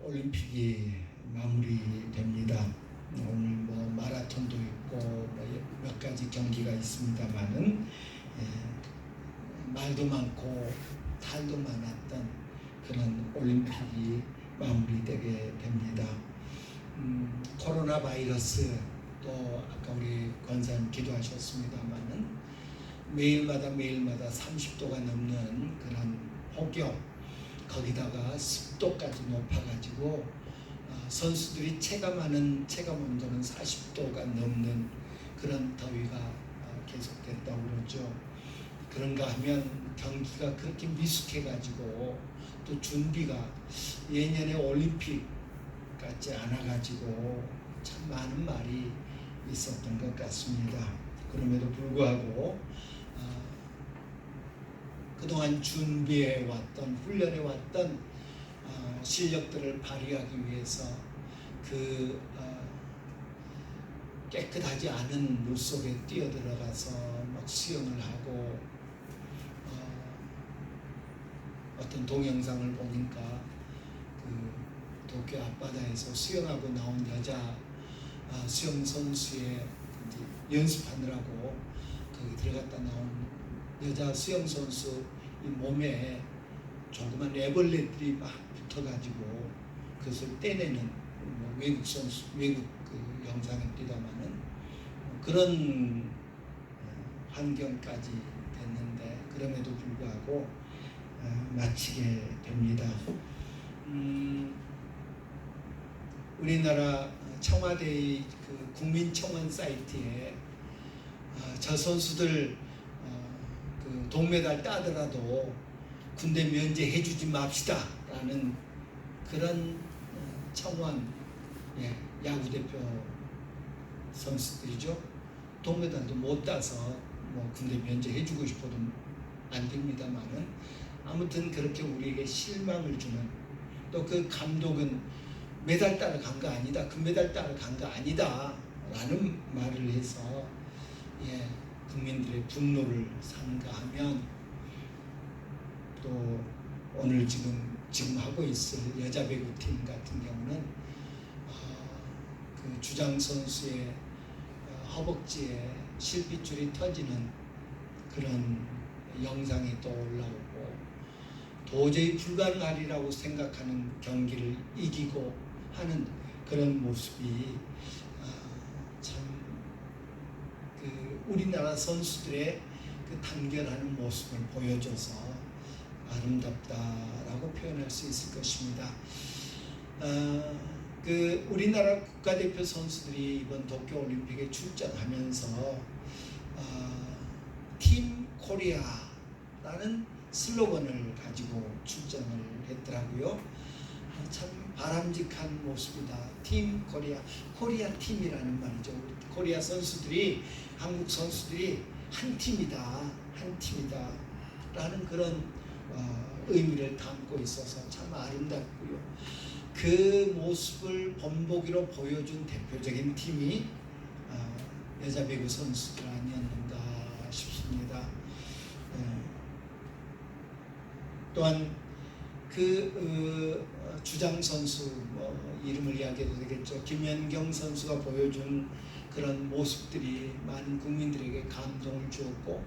올림픽이 마무리됩니다. 오늘 뭐 마라톤도 있고 몇 가지 경기가 있습니다만은 말도 많고 탈도 많았던 그런 올림픽이 마무리되게 됩니다. 코로나 바이러스 또 아까 우리 권사님 기도하셨습니다만은 매일마다 30도가 넘는 그런 폭염, 거기다가 습도까지 높아가지고 선수들이 체감하는 체감 온도는 40도가 넘는 그런 더위가 계속됐다고 그러죠. 그런가 하면 경기가 그렇게 미숙해가지고 또 준비가 예년에 올림픽 같지 않아가지고 참 많은 말이 있었던 것 같습니다. 그럼에도 불구하고 그동안 준비해왔던 훈련해왔던 실력들을 발휘하기 위해서 그 깨끗하지 않은 물속에 뛰어들어가서 막 수영을 하고 어떤 동영상을 보니까 그 도쿄 앞바다에서 수영하고 나온 여자 수영 선수의 연습하느라고 거기 들어갔다 나온 여자 수영 선수 이 몸에 조그만 애벌레들이 막 붙어가지고 그것을 떼내는 외국 선수, 외국 그 영상에 띄다마는 그런 환경까지 됐는데 그럼에도 불구하고 마치게 됩니다. 우리나라 청와대의 그 국민청원 사이트에 저 선수들 그 동메달 따더라도 군대 면제해주지 맙시다 라는 그런 청원, 야구대표 선수들이죠. 동메달도 못 따서 뭐 군대 면제해주고 싶어도 안 됩니다만은 아무튼 그렇게 우리에게 실망을 주는, 또 그 감독은 메달 따러 간 거 아니다, 금메달 따러 간 거 아니다 라는 말을 해서 국민들의 분노를 삼가하면, 또 오늘 지금 하고 있을 여자 배구팀 같은 경우는 그 주장 선수의 허벅지에 실핏줄이 터지는 그런 영상이 또 올라오고, 도저히 불가능하리라고 생각하는 경기를 이기고 하는 그런 모습이 참 그 우리나라 선수들의 그 단결하는 모습을 보여줘서 아름답다라고 표현할 수 있을 것입니다. 그 우리나라 국가대표 선수들이 이번 도쿄올림픽에 출전하면서 팀 코리아라는 슬로건을 가지고 출전을 했더라고요. 참 바람직한 모습이다. 팀 코리아, 코리아 팀이라는 말이죠. 코리아 선수들이, 한국 선수들이 한 팀이다, 한 팀이다 라는 그런 의미를 담고 있어서 참 아름답고요. 그 모습을 본보기로 보여준 대표적인 팀이 여자 배구 선수들 아니었는가 싶습니다. 또한 그 주장 선수, 이름을 이야기해도 되겠죠. 김연경 선수가 보여준 그런 모습들이 많은 국민들에게 감동을 주었고,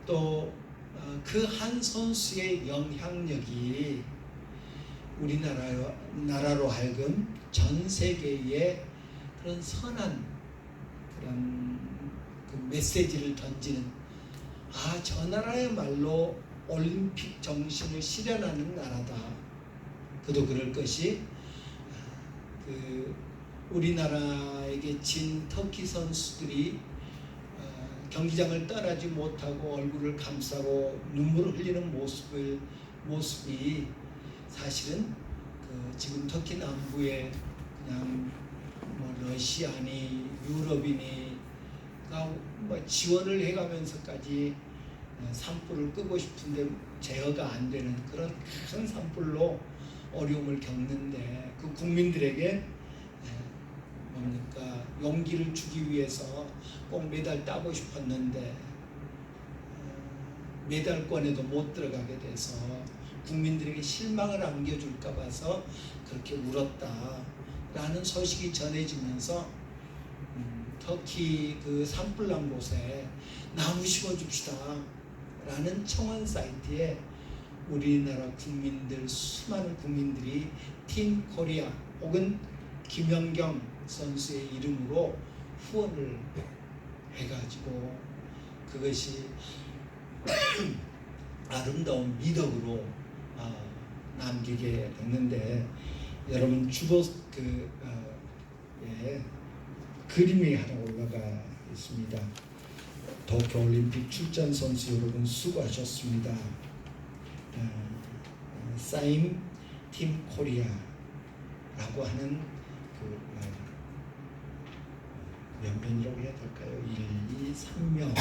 또 그 한 선수의 영향력이 우리나라로 하여금 전 세계에 그런 선한 그런 그 메시지를 던지는, 저 나라야말로 올림픽 정신을 실현하는 나라다. 그도 그럴 것이 그 우리나라에게 진 터키 선수들이 경기장을 떠나지 못하고 얼굴을 감싸고 눈물을 흘리는 모습이 사실은 그 지금 터키 남부에 그냥 뭐 러시아니 유럽인이가 뭐 지원을 해가면서까지 산불을 끄고 싶은데 제어가 안 되는 그런 큰 산불로 어려움을 겪는데, 그 국민들에게 뭡니까 용기를 주기 위해서 꼭 메달 따고 싶었는데 메달권에도 못 들어가게 돼서 국민들에게 실망을 안겨줄까 봐서 그렇게 울었다라는 소식이 전해지면서 터키 그 산불난 곳에 나무 심어줍시다 라는 청원 사이트에 우리나라 국민들, 수많은 국민들이 팀 코리아 혹은 김연경 선수의 이름으로 후원을 해가지고 그것이 아름다운 미덕으로 남기게 됐는데, 여러분 주보 그림이 하나 올라가 있습니다. 도쿄올림픽 출전 선수 여러분 수고하셨습니다. 사인 팀 코리아라고 하는 몇 명이라고 해야 될까요? 1, 2, 3명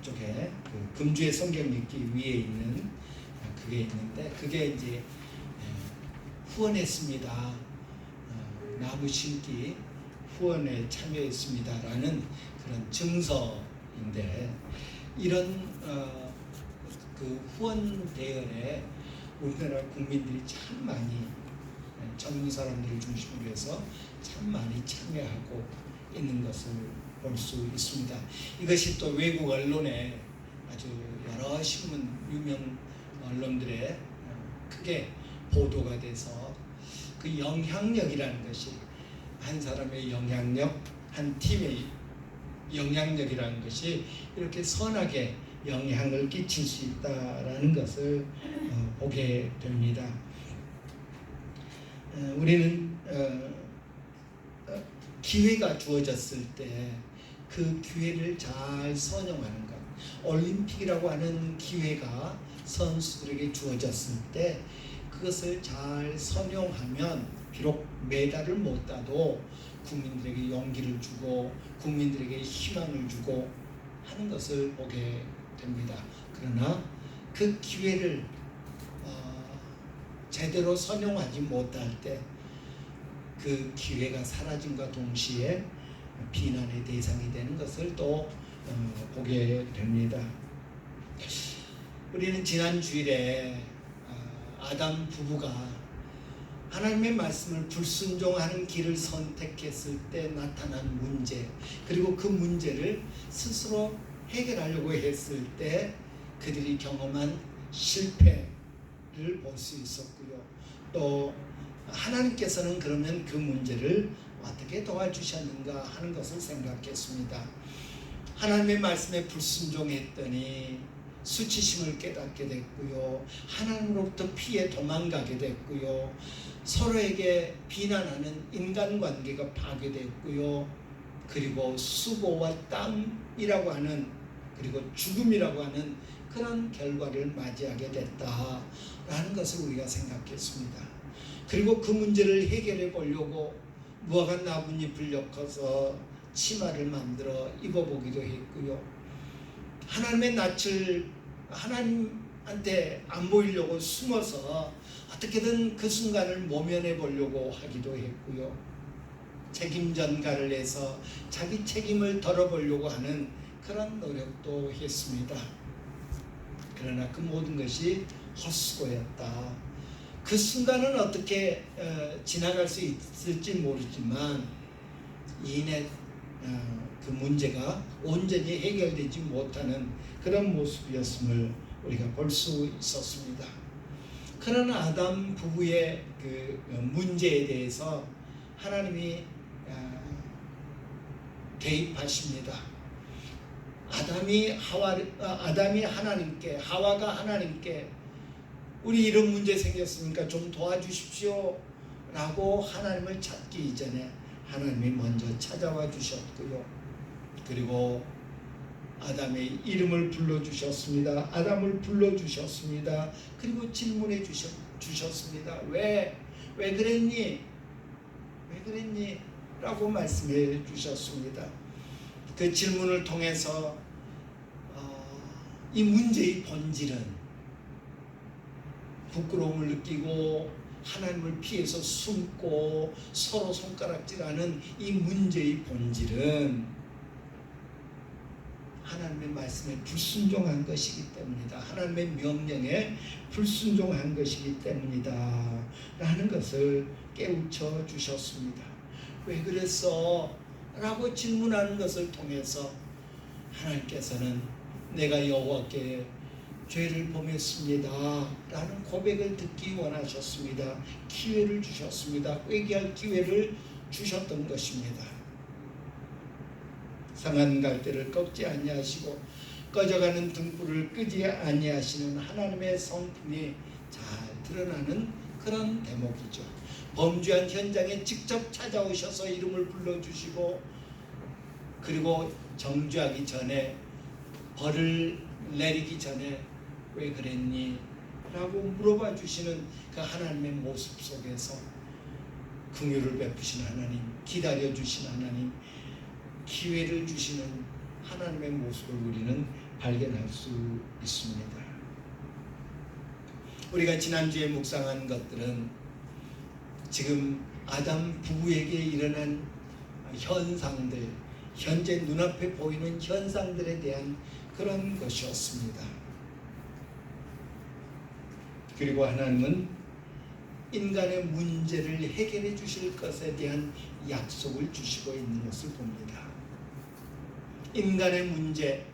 쪽에 그 금주의 성경 읽기 위에 있는 그게 있는데, 그게 이제 후원했습니다. 나무 심기 후원에 참여했습니다라는 그런 증서인데, 이런 그 후원 대회에 우리나라 국민들이 참 많이, 젊은 사람들을 중심으로 해서 참 많이 참여하고 있는 것을 볼 수 있습니다. 이것이 또 외국 언론에 아주 여러 신문, 유명 언론들에 크게 보도가 돼서 그 영향력이라는 것이, 한 사람의 영향력, 한 팀의 영향력이라는 것이 이렇게 선하게 영향을 끼칠 수 있다라는 것을 보게 됩니다. 우리는 기회가 주어졌을 때 그 기회를 잘 선용하는 것, 올림픽이라고 하는 기회가 선수들에게 주어졌을 때 그것을 잘 선용하면 비록 메달을 못 따도 국민들에게 용기를 주고 국민들에게 희망을 주고 하는 것을 보게 됩니다. 그러나 그 기회를 제대로 선용하지 못할 때 그 기회가 사라짐과 동시에 비난의 대상이 되는 것을 또 보게 됩니다. 우리는 지난 주일에 아담 부부가 하나님의 말씀을 불순종하는 길을 선택했을 때 나타난 문제, 그리고 그 문제를 스스로 해결하려고 했을 때 그들이 경험한 실패를 볼 수 있었고요. 또 하나님께서는 그러면 그 문제를 어떻게 도와주셨는가 하는 것을 생각했습니다. 하나님의 말씀에 불순종했더니 수치심을 깨닫게 됐고요. 하나님으로부터 피해 도망가게 됐고요. 서로에게 비난하는 인간관계가 파괴됐고요. 그리고 수고와 땀이라고 하는, 그리고 죽음이라고 하는 그런 결과를 맞이하게 됐다라는 것을 우리가 생각했습니다. 그리고 그 문제를 해결해 보려고 무화과 나뭇잎을 엮어서 치마를 만들어 입어보기도 했고요. 하나님의 낯을 하나님한테 안 보이려고 숨어서 어떻게든 그 순간을 모면해 보려고 하기도 했고요. 책임 전가를 해서 자기 책임을 덜어보려고 하는 그런 노력도 했습니다. 그러나 그 모든 것이 헛수고였다. 그 순간은 어떻게 지나갈 수 있을지 모르지만 이내 그 문제가 온전히 해결되지 못하는 그런 모습이었음을 우리가 볼 수 있었습니다. 그러나 아담 부부의 그 문제에 대해서 하나님이 개입하십니다. 아담이 하나님께, 하와가 하나님께 우리 이런 문제 생겼으니까 좀 도와주십시오 라고 하나님을 찾기 이전에 하나님이 먼저 찾아와 주셨고요. 그리고 아담의 이름을 불러주셨습니다. 아담을 불러주셨습니다. 그리고 질문해 주셨습니다. 왜 그랬니? 왜 그랬니? 라고 말씀해 주셨습니다. 그 질문을 통해서 이 문제의 본질은 부끄러움을 느끼고 하나님을 피해서 숨고 서로 손가락질하는 이 문제의 본질은 하나님의 말씀에 불순종한 것이기 때문이다. 하나님의 명령에 불순종한 것이기 때문이다 라는 것을 깨우쳐 주셨습니다. 왜 그랬어? 라고 질문하는 것을 통해서 하나님께서는 내가 여호와께 죄를 범했습니다 라는 고백을 듣기 원하셨습니다. 기회를 주셨습니다. 회개할 기회를 주셨던 것입니다. 상한 갈대를 꺾지 아니하시고 꺼져가는 등불을 끄지 아니하시는 하나님의 성품이 잘 드러나는 그런 대목이죠. 범죄한 현장에 직접 찾아오셔서 이름을 불러주시고 그리고 정죄하기 전에 벌을 내리기 전에 왜 그랬니? 라고 물어봐 주시는 그 하나님의 모습 속에서 긍휼을 베푸신 하나님, 기다려 주신 하나님, 기회를 주시는 하나님의 모습을 우리는 발견할 수 있습니다. 우리가 지난주에 묵상한 것들은 지금 아담 부부에게 일어난 현상들, 현재 눈앞에 보이는 현상들에 대한 그런 것이었습니다. 그리고 하나님은 인간의 문제를 해결해 주실 것에 대한 약속을 주시고 있는 것을 봅니다. 인간의 문제,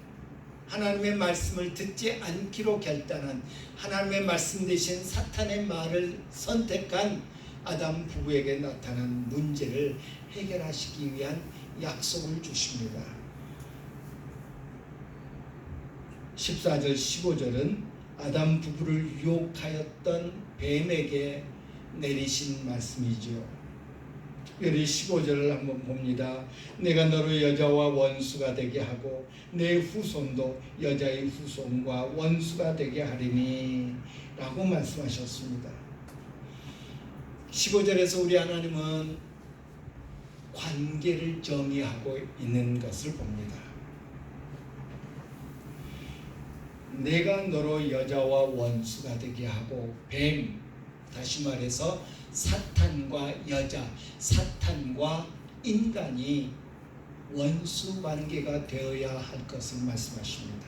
하나님의 말씀을 듣지 않기로 결단한 하나님의 말씀 대신 사탄의 말을 선택한 아담 부부에게 나타난 문제를 해결하시기 위한 약속을 주십니다. 14절 15절은 아담 부부를 유혹하였던 뱀에게 내리신 말씀이죠. 특별히 15절을 한번 봅니다. 내가 너를 여자와 원수가 되게 하고 내 후손도 여자의 후손과 원수가 되게 하리니 라고 말씀하셨습니다. 15절에서 우리 하나님은 관계를 정의하고 있는 것을 봅니다. 내가 너로 여자와 원수가 되게 하고 뱀, 다시 말해서 사탄과 여자, 사탄과 인간이 원수 관계가 되어야 할 것을 말씀하십니다.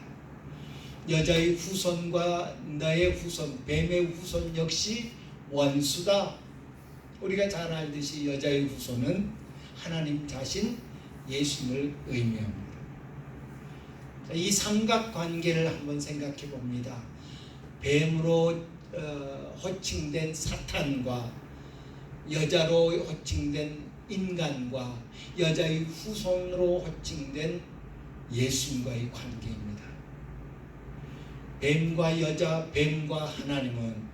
여자의 후손과 너의 후손, 뱀의 후손 역시 원수다. 우리가 잘 알듯이 여자의 후손은 하나님 자신 예수님을 의미합니다. 이 삼각관계를 한번 생각해 봅니다. 뱀으로 호칭된 사탄과 여자로 호칭된 인간과 여자의 후손으로 호칭된 예수님과의 관계입니다. 뱀과 여자, 뱀과 하나님은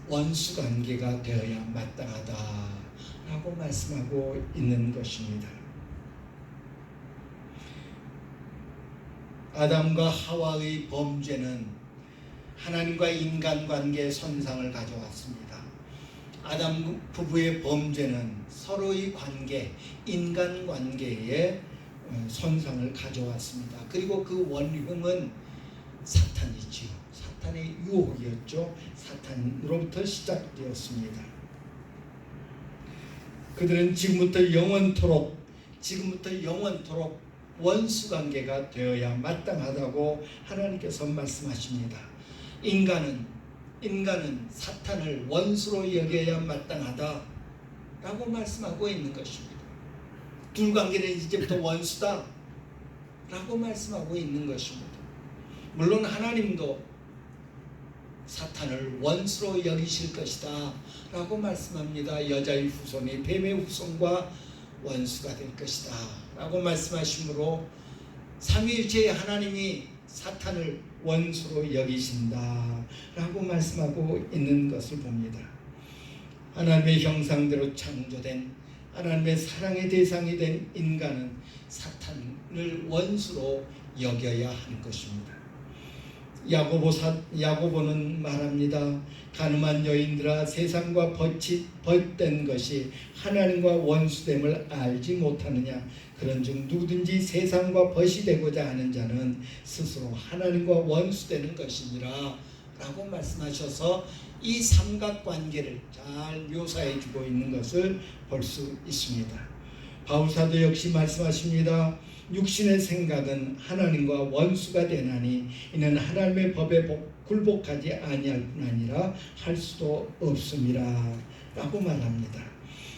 원수관계가 되어야 마땅하다라고 말씀하고 있는 것입니다. 아담과 하와의 범죄는 하나님과 인간관계의 손상을 가져왔습니다. 아담 부부의 범죄는 서로의 관계, 인간관계에 손상을 가져왔습니다. 그리고 그 원흉은 사탄이지요. 사탄의 유혹이었죠. 사탄으로부터 시작되었습니다. 그들은 지금부터 영원토록 원수관계가 되어야 마땅하다고 하나님께서 말씀하십니다. 인간은 사탄을 원수로 여겨야 마땅하다 라고 말씀하고 있는 것입니다. 둘 관계는 이제부터 원수다 라고 말씀하고 있는 것입니다. 물론 하나님도 사탄을 원수로 여기실 것이다 라고 말씀합니다. 여자의 후손이 뱀의 후손과 원수가 될 것이다 라고 말씀하시므로 삼위일체의 하나님이 사탄을 원수로 여기신다 라고 말씀하고 있는 것을 봅니다. 하나님의 형상대로 창조된 하나님의 사랑의 대상이 된 인간은 사탄을 원수로 여겨야 할 것입니다. 야고보는 말합니다. 가늠한 여인들아, 세상과 벗된 것이 하나님과 원수됨을 알지 못하느냐. 그런즉 누구든지 세상과 벗이 되고자 하는 자는 스스로 하나님과 원수되는 것이니라 라고 말씀하셔서 이 삼각관계를 잘 묘사해 주고 있는 것을 볼 수 있습니다. 바울사도 역시 말씀하십니다. 육신의 생각은 하나님과 원수가 되나니 이는 하나님의 법에 굴복하지 아니할 뿐 아니라 할 수도 없음이라 라고 말합니다.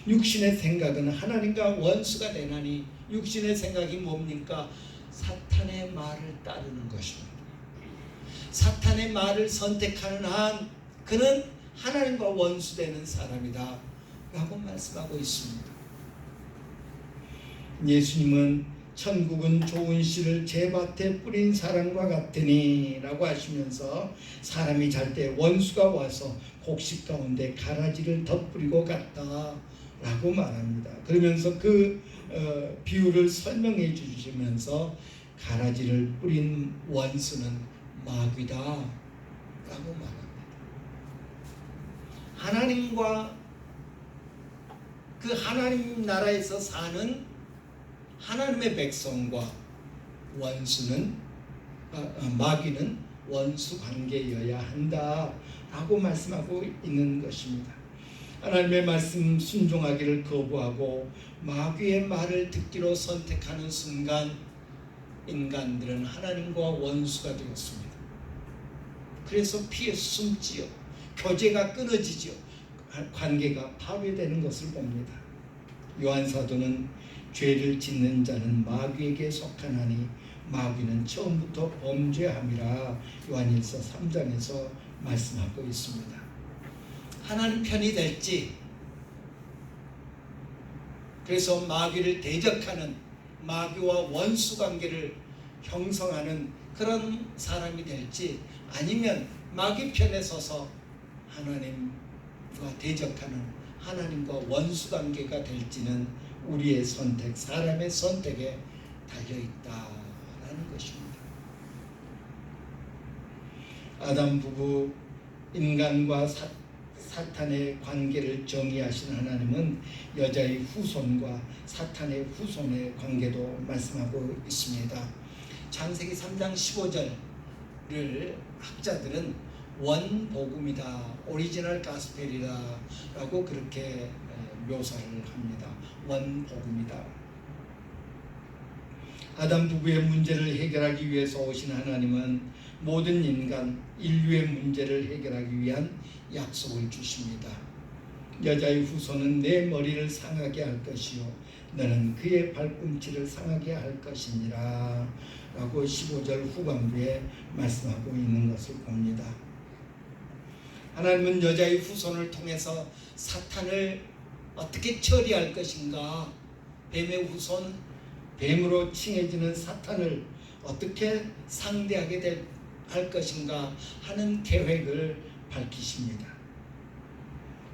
육신의 생각은 하나님과 원수가 되나니, 육신의 생각이 뭡니까? 사탄의 말을 따르는 것입니다. 사탄의 말을 선택하는 한 그는 하나님과 원수되는 사람이다 라고 말씀하고 있습니다. 예수님은 천국은 좋은 씨를 제 밭에 뿌린 사람과 같으니 라고 하시면서 사람이 잘 때 원수가 와서 곡식 가운데 가라지를 덧뿌리고 갔다 라고 말합니다. 그러면서 그 비유를 설명해 주시면서 가라지를 뿌린 원수는 마귀다 라고 말합니다. 하나님과 그 하나님 나라에서 사는 하나님의 백성과 원수는 마귀는 원수 관계여야 한다라고 말씀하고 있는 것입니다. 하나님의 말씀 순종하기를 거부하고 마귀의 말을 듣기로 선택하는 순간 인간들은 하나님과 원수가 되었습니다. 그래서 피해 숨지요. 교제가 끊어지죠. 관계가 파괴되는 것을 봅니다. 요한사도는 죄를 짓는 자는 마귀에게 속하나니 마귀는 처음부터 범죄함이라 요한일서 3장에서 말씀하고 있습니다. 하나님 편이 될지, 그래서 마귀를 대적하는, 마귀와 원수 관계를 형성하는 그런 사람이 될지, 아니면 마귀 편에 서서 하나님과 대적하는 하나님과 원수 관계가 될지는 우리의 선택, 사람의 선택에 달려있다라는 것입니다. 아담 부부 인간과 사탄의 관계를 정의하신 하나님은 여자의 후손과 사탄의 후손의 관계도 말씀하고 있습니다. 창세기 3장 15절을 학자들은 원복음이다, 오리지널 가스펠이다 라고 그렇게 묘사를 합니다. 원복음이다. 아담 부부의 문제를 해결하기 위해서 오신 하나님은 모든 인간, 인류의 문제를 해결하기 위한 약속을 주십니다. 여자의 후손은 내 머리를 상하게 할 것이요 너는 그의 발꿈치를 상하게 할 것이니라 라고 15절 후반부에 말씀하고 있는 것을 봅니다. 하나님은 여자의 후손을 통해서 사탄을 어떻게 처리할 것인가, 뱀의 후손, 뱀으로 칭해지는 사탄을 어떻게 상대하게 할 것인가 하는 계획을 밝히십니다.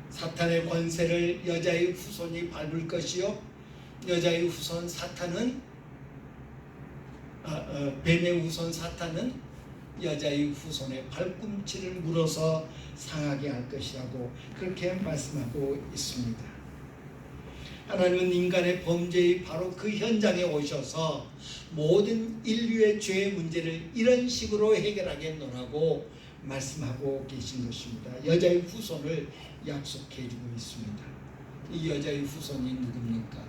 사탄의 권세를 여자의 후손이 밟을 것이요 여자의 후손 사탄은 뱀의 후손 사탄은 여자의 후손의 발꿈치를 물어서 상하게 할 것이라고 그렇게 말씀하고 있습니다. 하나님은 인간의 범죄의 바로 그 현장에 오셔서 모든 인류의 죄의 문제를 이런 식으로 해결하겠노라고 말씀하고 계신 것입니다. 여자의 후손을 약속해 주고 있습니다. 이 여자의 후손이 누굽니까?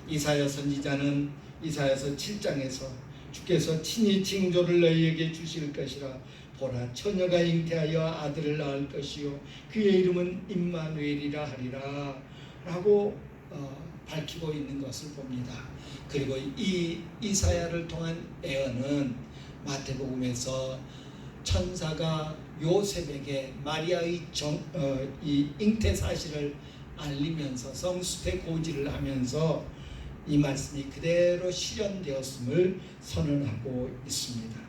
이사야 선지자는 이사야서 7장에서 주께서 친히 징조를 너희에게 주실 것이라. 보라, 처녀가 잉태하여 아들을 낳을 것이요 그의 이름은 임마누엘이라 하리라 라고 밝히고 있는 것을 봅니다. 그리고 이 이사야를 통한 예언은 마태복음에서 천사가 요셉에게 마리아의 이 잉태 사실을 알리면서 성수태 고지를 하면서 이 말씀이 그대로 실현되었음을 선언하고 있습니다.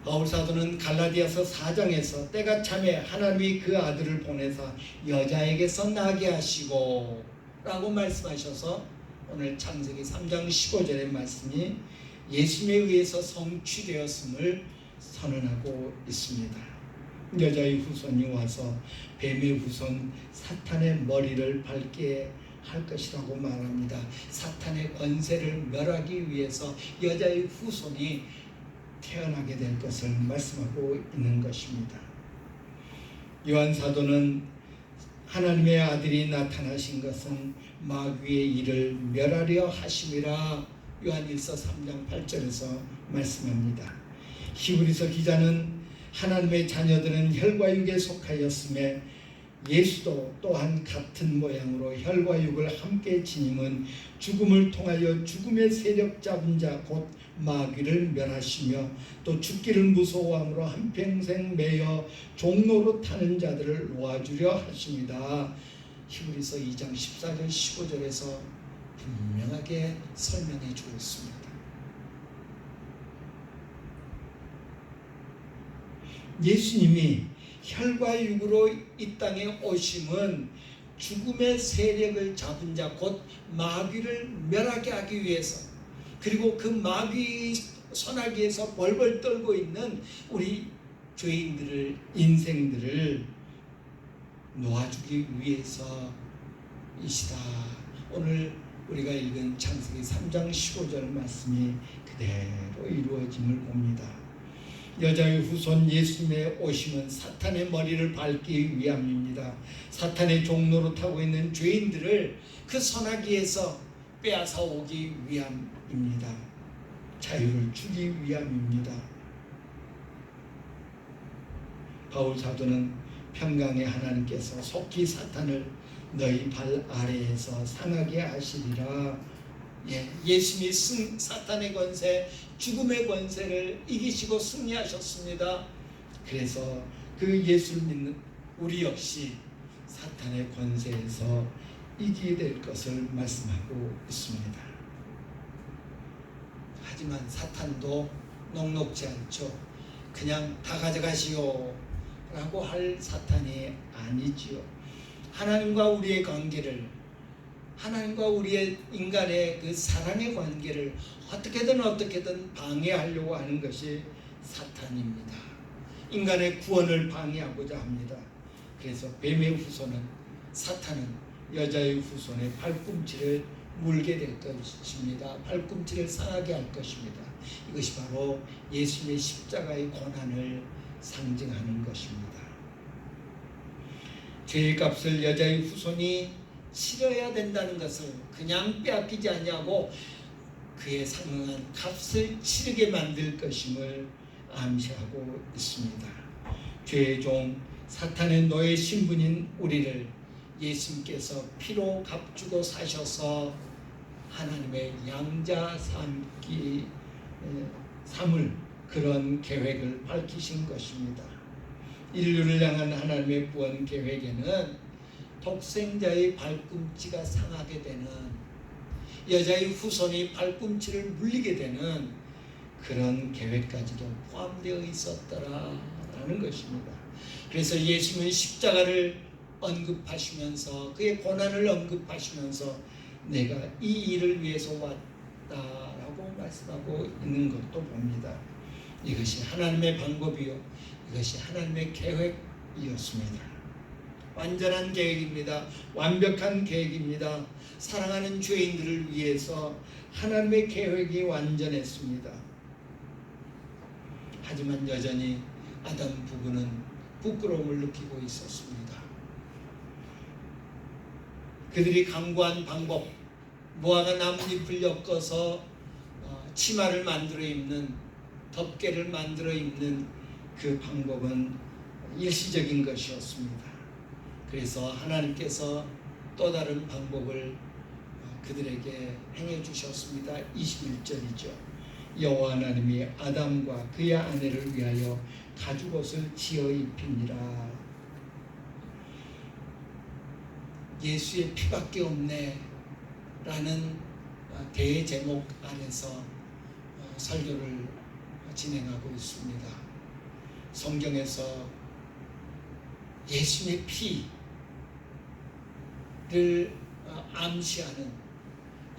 바울사도는 갈라디아서 4장에서 때가 참에 하나님이 그 아들을 보내사 여자에게서 나게 하시고 라고 말씀하셔서 오늘 창세기 3장 15절의 말씀이 예수님에 의해서 성취되었음을 선언하고 있습니다. 여자의 후손이 와서 뱀의 후손 사탄의 머리를 밟게 할 것이라고 말합니다. 사탄의 권세를 멸하기 위해서 여자의 후손이 태어나게 될 것을 말씀하고 있는 것입니다. 요한 사도는 하나님의 아들이 나타나신 것은 마귀의 일을 멸하려 하심이라 요한일서 3장 8절에서 말씀합니다. 히브리서 기자는 하나님의 자녀들은 혈과 육에 속하였음에 예수도 또한 같은 모양으로 혈과 육을 함께 지님은 죽음을 통하여 죽음의 세력 잡은 자 곧 마귀를 멸하시며 또 죽기를 무서워함으로 한평생 매여 종로로 타는 자들을 놓아주려 하십니다. 히브리서 2장 14절 15절에서 분명하게 설명해 주고 있습니다. 예수님이 혈과 육으로 이 땅에 오심은 죽음의 세력을 잡은 자 곧 마귀를 멸하게 하기 위해서, 그리고 그 마귀 소나기에서 벌벌 떨고 있는 우리 죄인들을, 인생들을 놓아주기 위해서이시다. 오늘 우리가 읽은 창세기 3장 15절 말씀이 그대로 이루어짐을 봅니다. 여자의 후손 예수님의 오심은 사탄의 머리를 밟기 위함입니다. 사탄의 종로로 타고 있는 죄인들을 그 소나기에서 빼앗아 오기 위함입니다. 자유를 주기 위함입니다. 바울 사도는 평강의 하나님께서 속히 사탄을 너희 발 아래에서 상하게 하시리라. 예수님이 사탄의 권세, 죽음의 권세를 이기시고 승리하셨습니다. 그래서 그 예수를 믿는 우리 역시 사탄의 권세에서 이기게 될 것을 말씀하고 있습니다. 하지만 사탄도 녹록지 않죠. 그냥 다 가져가시오 라고 할 사탄이 아니지요. 하나님과 우리의 관계를, 하나님과 우리의 인간의 그 사랑의 관계를 어떻게든 방해하려고 하는 것이 사탄입니다. 인간의 구원을 방해하고자 합니다. 그래서 뱀의 후손은, 사탄은 여자의 후손의 발꿈치를 물게 될 것입니다. 발꿈치를 상하게 할 것입니다. 이것이 바로 예수님의 십자가의 고난을 상징하는 것입니다. 죄의 값을 여자의 후손이 치러야 된다는 것을 그냥 빼앗기지 아니하고 그에 상응한 값을 치르게 만들 것임을 암시하고 있습니다. 죄의 종 사탄의 노예 신분인 우리를 예수님께서 피로 값주고 사셔서 하나님의 양자 삼을 그런 계획을 밝히신 것입니다. 인류를 향한 하나님의 구원 계획에는 독생자의 발꿈치가 상하게 되는, 여자의 후손이 발꿈치를 물리게 되는 그런 계획까지도 포함되어 있었더라라는 것입니다. 그래서 예수님은 십자가를 언급하시면서, 그의 고난을 언급하시면서 내가 이 일을 위해서 왔다라고 말씀하고 있는 것도 봅니다. 이것이 하나님의 방법이요, 이것이 하나님의 계획이었습니다. 완전한 계획입니다. 완벽한 계획입니다. 사랑하는 죄인들을 위해서 하나님의 계획이 완전했습니다. 하지만 여전히 아담 부부는 부끄러움을 느끼고 있었습니다. 그들이 강구한 방법, 무화과 나뭇잎을 엮어서 치마를 만들어 입는, 덮개를 만들어 입는 그 방법은 일시적인 것이었습니다. 그래서 하나님께서 또 다른 방법을 그들에게 행해 주셨습니다. 21절이죠. 여호와 하나님이 아담과 그의 아내를 위하여 가죽옷을 지어 입히니라. 예수의 피밖에 없네 라는 대제목 안에서 설교를 진행하고 있습니다. 성경에서 예수의 피를 암시하는,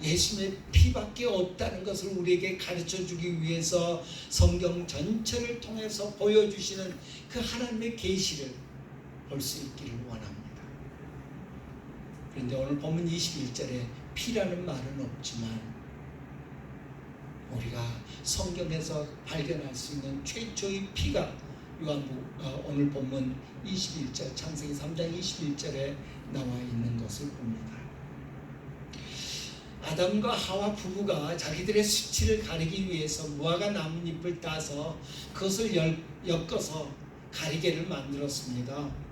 예수의 피밖에 없다는 것을 우리에게 가르쳐주기 위해서 성경 전체를 통해서 보여주시는 그 하나님의 계시를 볼 수 있기를 원합니다. 그런데 오늘 본문 21절에 피라는 말은 없지만 우리가 성경에서 발견할 수 있는 최초의 피가 오늘 본문 21절, 창세기 3장 21절에 나와 있는 것을 봅니다. 아담과 하와 부부가 자기들의 수치를 가리기 위해서 무화과 나뭇잎을 따서 그것을 엮어서 가리개를 만들었습니다.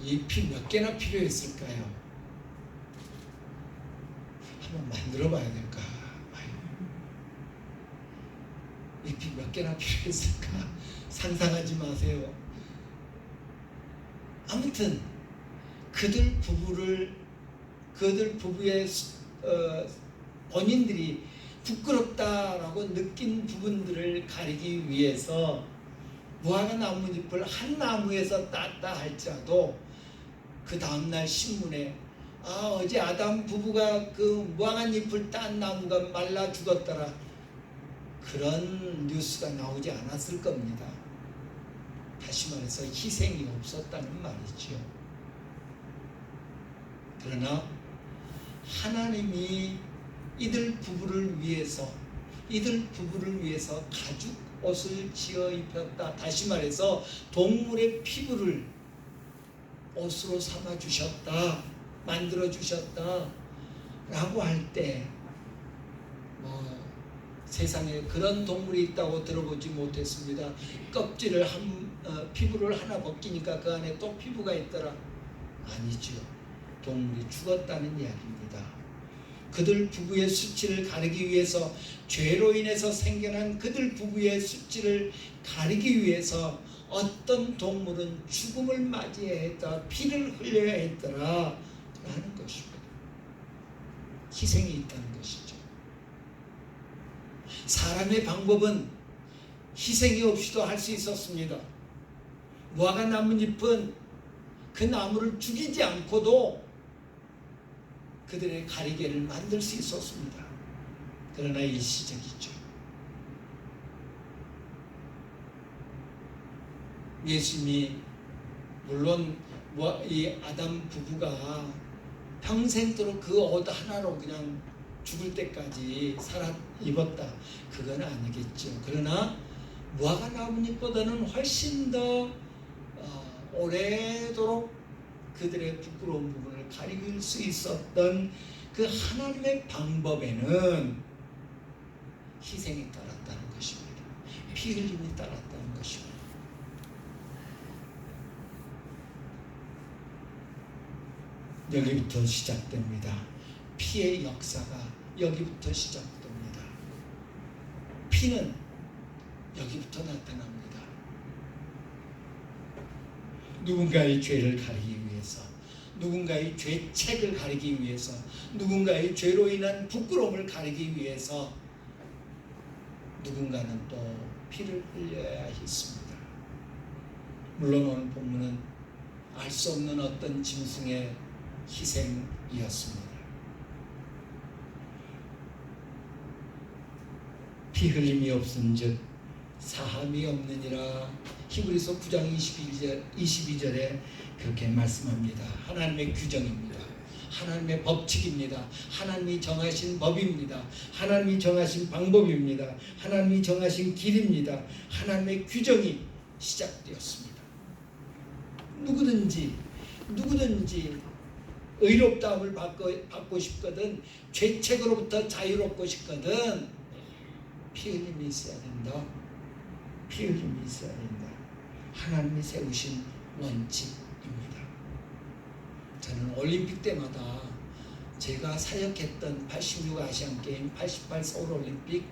잎이 몇 개나 필요했을까요? 한번 만들어 봐야 될까? 잎이 몇 개나 필요했을까? 상상하지 마세요. 아무튼 그들 부부의 본인들이 부끄럽다라고 느낀 부분들을 가리기 위해서 무화과 나뭇잎을 한 나무에서 땄다 할지라도 그 다음날 신문에 어제 아담 부부가 그 무화과 잎을 딴 나무가 말라 죽었더라, 그런 뉴스가 나오지 않았을 겁니다. 다시 말해서 희생이 없었다는 말이죠. 그러나 하나님이 이들 부부를 위해서 가죽 옷을 지어 입혔다. 다시 말해서 동물의 피부를 옷으로 삼아 주셨다, 만들어 주셨다 라고 할 때 세상에 그런 동물이 있다고 들어보지 못했습니다. 껍질을 피부를 하나 벗기니까 그 안에 또 피부가 있더라. 아니죠. 동물이 죽었다는 이야기입니다. 그들 부부의 수치를 가리기 위해서, 죄로 인해서 생겨난 그들 부부의 수치를 가리기 위해서 어떤 동물은 죽음을 맞이해야 했다, 피를 흘려야 했더라 하는 것입니다. 희생이 있다는 것이죠. 사람의 방법은 희생이 없이도 할 수 있었습니다. 무화과 나뭇잎은 그 나무를 죽이지 않고도 그들의 가리개를 만들 수 있었습니다. 그러나 일시적이죠. 예수님이 물론 이 아담 부부가 평생도록 그 옷 하나로 그냥 죽을 때까지 살아 입었다, 그건 아니겠죠. 그러나 무화과 나뭇잎보다는 훨씬 더 오래도록 그들의 부끄러운 부분을 가릴 수 있었던 그 하나님의 방법에는 희생이 따랐다는 것입니다. 피 흘림이 따랐다는 것입니다. 여기부터 시작됩니다. 피의 역사가 여기부터 시작됩니다. 피는 여기부터 나타납니다. 누군가의 죄를 가리기 위해서, 누군가의 죄책을 가리기 위해서, 누군가의 죄로 인한 부끄러움을 가리기 위해서 누군가는 또 피를 흘려야 했습니다. 물론 오늘 본문은 알 수 없는 어떤 짐승의 희생이었습니다. 피 흘림이 없은즉 사함이 없느니라. 히브리서 9장 22절에 그렇게 말씀합니다. 하나님의 규정입니다. 하나님의 법칙입니다. 하나님이 정하신 법입니다. 하나님이 정하신 방법입니다. 하나님이 정하신 길입니다. 하나님의 규정이 시작되었습니다. 누구든지 의롭다함을 받고 싶거든, 죄책으로부터 자유롭고 싶거든, 피 흘림이 있어야 된다. 피 흘림이 있어야 된다. 하나님이 세우신 원칙입니다. 저는 올림픽 때마다 제가 사역했던 86 아시안게임, 88 서울올림픽,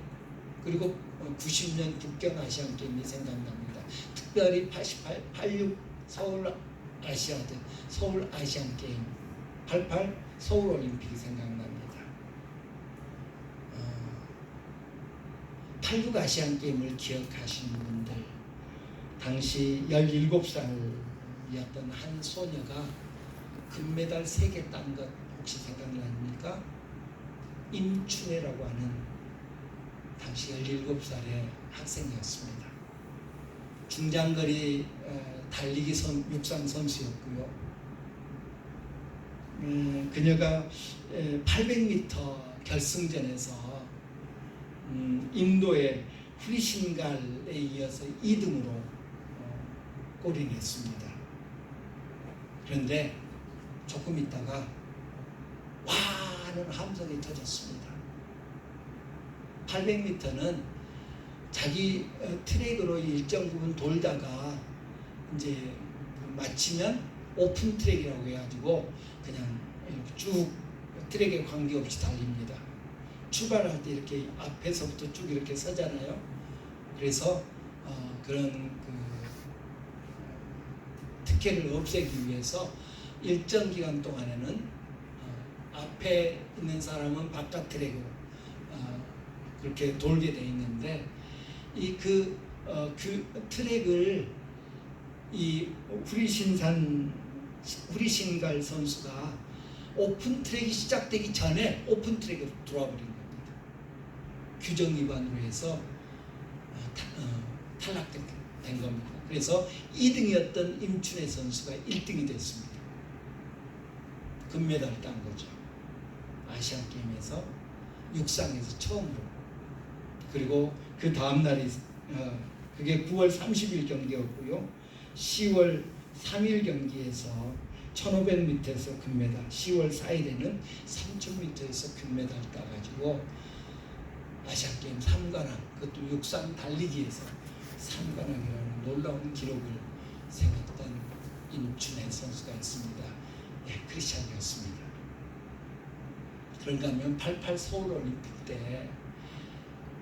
그리고 90년 북경 아시안게임이 생각납니다. 특별히 86 서울 아시아드, 서울 아시안게임, 88 서울올림픽이 생각납니다. 86 아시안게임을 기억하시는 분들, 당시 17살이었던 한 소녀가 금메달 3개 딴 것 혹시 생각납니까? 임춘혜라고 하는 당시 17살의 학생이었습니다. 중장거리 달리기 육상 선수였고요. 그녀가 800m 결승전에서 인도의 후리신갈에 이어서 2등으로 골인했습니다. 그런데 조금 있다가 와 하는 함성이 터졌습니다. 800m는 자기 트랙으로 일정 부분 돌다가 이제 마치면 오픈 트랙이라고 해가지고 그냥 쭉 트랙에 관계없이 달립니다. 출발할 때 이렇게 앞에서부터 쭉 이렇게 서잖아요. 그래서 그런 그 특혜를 없애기 위해서 일정 기간 동안에는 앞에 있는 사람은 바깥 트랙으로 그렇게 돌게 돼 있는데 그 트랙을 이 후리신갈 선수가 오픈 트랙이 시작되기 전에 오픈 트랙으로 들어와 버린 겁니다. 규정 위반으로 해서 탈락된 겁니다. 그래서 2등이었던 임춘혜 선수가 1등이 됐습니다. 금메달을 딴 거죠. 아시안 게임에서 육상에서 처음으로. 그리고 그 다음 날이 그게 9월 30일 경기였고요. 10월 3일 경기에서 1500m에서 금메달, 10월 4일에는 3000m에서 금메달 따가지고 아시안게임 3관왕, 그것도 육상 달리기에서 3관왕이라는 놀라운 기록을 세웠던 임춘혜 선수가 있습니다. 예, 크리스찬이었습니다. 그런가 하면 88 서울올림픽 때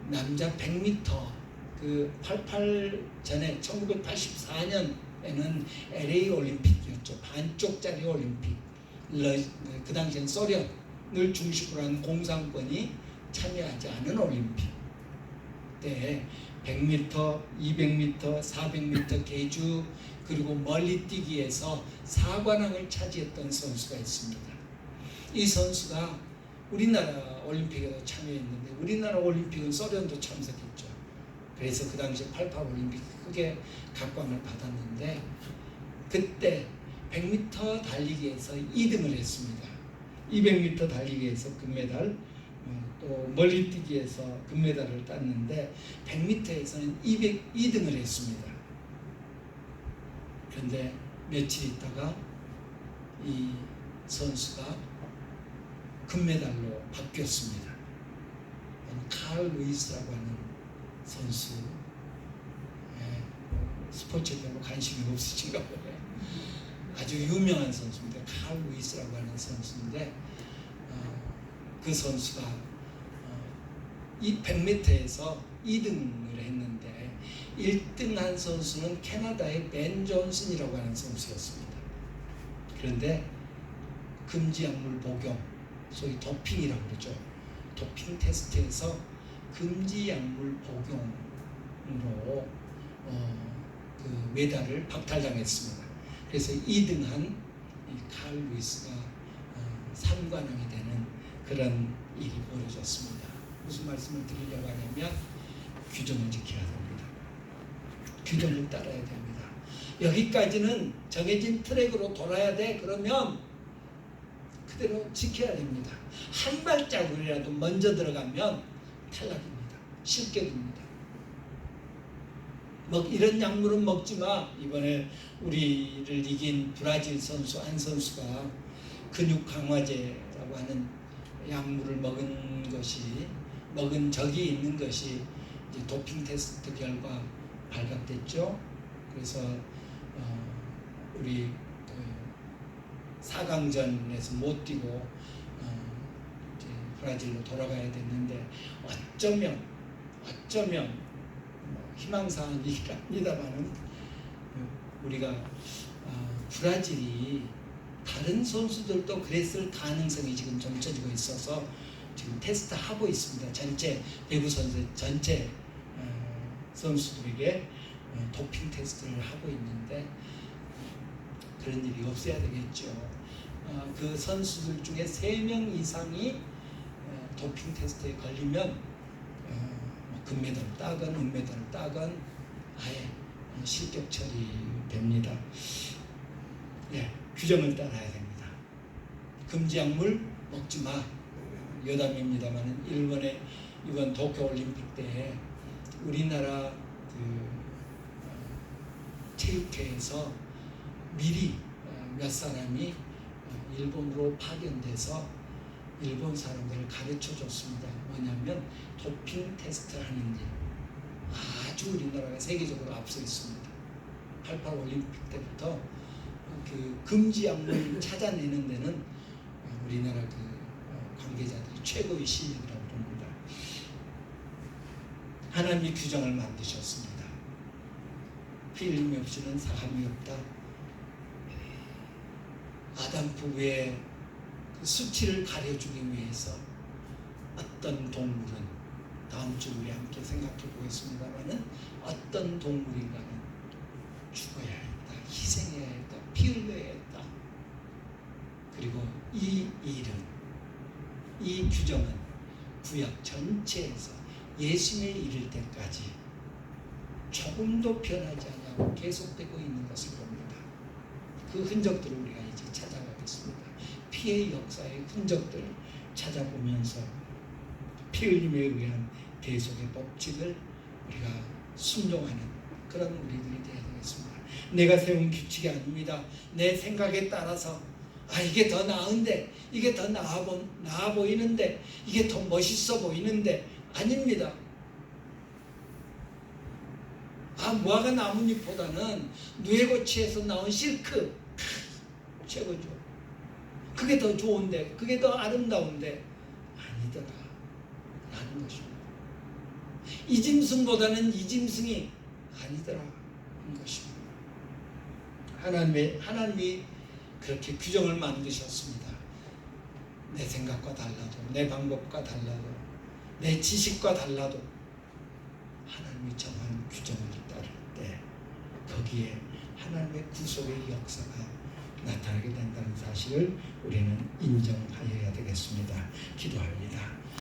남자 100m 그 88 전에 1984년에는 LA 올림픽이었죠. 반쪽짜리 올림픽. 그 당시엔 소련을 중심으로 한 공산권이 참여하지 않은 올림픽 때 100m, 200m, 400m 계주 그리고 멀리뛰기에서 4관왕을 차지했던 선수가 있습니다. 이 선수가 우리나라 올림픽에도 참여했는데 우리나라 올림픽은 소련도 참석했죠. 그래서 그 당시 88 올림픽 크게 각광을 받았는데 그때 100m 달리기에서 2등을 했습니다. 200m 달리기에서 금메달, 또 멀리뛰기에서 금메달을 땄는데 100m에서는 202등을 했습니다. 그런데 며칠 있다가 이 선수가 금메달로 바뀌었습니다. 칼 루이스라고 하는 선수, 스포츠에 별로 관심이 없으신가 보네요. 아주 유명한 선수입니다. 칼 루이스라고 하는 선수인데 그 선수가 이 100m에서 2등을 했는데 1등한 선수는 캐나다의 벤 존슨이라고 하는 선수였습니다. 그런데 금지약물 복용, 소위 도핑이라고 그러죠. 도핑 테스트에서 금지약물 복용으로 그 메달을 박탈당했습니다. 그래서 2등한 칼 루이스가 3관왕이 되는 그런 일이 벌어졌습니다. 무슨 말씀을 드리려고 하냐면 규정을 지켜야 됩니다. 규정을 따라야 됩니다. 여기까지는 정해진 트랙으로 돌아야 돼. 그러면 그대로 지켜야 됩니다. 한 발자국이라도 먼저 들어가면 탈락입니다. 실격입니다. 이런 약물은 먹지 마. 이번에 우리를 이긴 브라질 선수 안 선수가 근육 강화제라고 하는 약물을 먹은 적이 있는 것이 이제 도핑 테스트 결과 발각됐죠. 그래서 우리 4강전에서 못 뛰고 이제 브라질로 돌아가야 됐는데 어쩌면 희망사항이긴 합니다만은 우리가 브라질이 다른 선수들도 그랬을 가능성이 지금 점쳐지고 있어서 지금 테스트하고 있습니다. 전체 배구 선수 전체 선수들에게 도핑 테스트를 하고 있는데 그런 일이 없어야 되겠죠. 그 선수들 중에 3명 이상이 도핑 테스트에 걸리면 금메달을 따건 은메달을 따건 아예 실격 처리됩니다. 예, 규정을 따라야 됩니다. 금지약물 먹지 마. 여담입니다만 이번 도쿄 올림픽 때 우리나라 체육회에서 미리 몇 사람이 일본으로 파견돼서 일본 사람들을 가르쳐 줬습니다. 뭐냐면 도핑 테스트 하는 일. 아주 우리나라가 세계적으로 앞서 있습니다. 88 올림픽 때부터 그 금지 약물 찾아내는 데는 우리나라 관계자들이 최고의 실력이라고 봅니다. 하나님이 규정을 만드셨습니다. 피 흘림이 없이는 사함이 없다. 아담 부부의 그 수치를 가려주기 위해서 어떤 동물은 다음 주 우리 함께 생각해 보겠습니다만은 어떤 동물인가는 죽어야 했다, 희생해야 했다, 피 흘려야 했다. 그리고 이 일은, 이 규정은 구약 전체에서 예수님에 이를 때까지 조금도 변하지 않고 계속되고 있는 것을 봅니다. 그 흔적들을 우리가 이제 찾아가겠습니다. 피의 역사의 흔적들을 찾아보면서 피 흘림에 의한 대속의 법칙을 우리가 순종하는 그런 우리들이 되어야 되겠습니다. 내가 세운 규칙이 아닙니다. 내 생각에 따라서 이게 더 나은데, 이게 더 나아 보이는데, 이게 더 멋있어 보이는데, 아닙니다. 무화과 나뭇잎보다는 누에고치에서 나온 실크 최고죠. 그게 더 좋은데, 그게 더 아름다운데 아니더라 라는 것입니다. 이짐승보다는 이짐승이 아니더라 하는 것입니다. 하나님이 그렇게 규정을 만드셨습니다. 내 생각과 달라도, 내 방법과 달라도, 내 지식과 달라도 하나님이 정한 규정을 따를 때 거기에 하나님의 구속의 역사가 나타나게 된다는 사실을 우리는 인정하여야 되겠습니다. 기도합니다.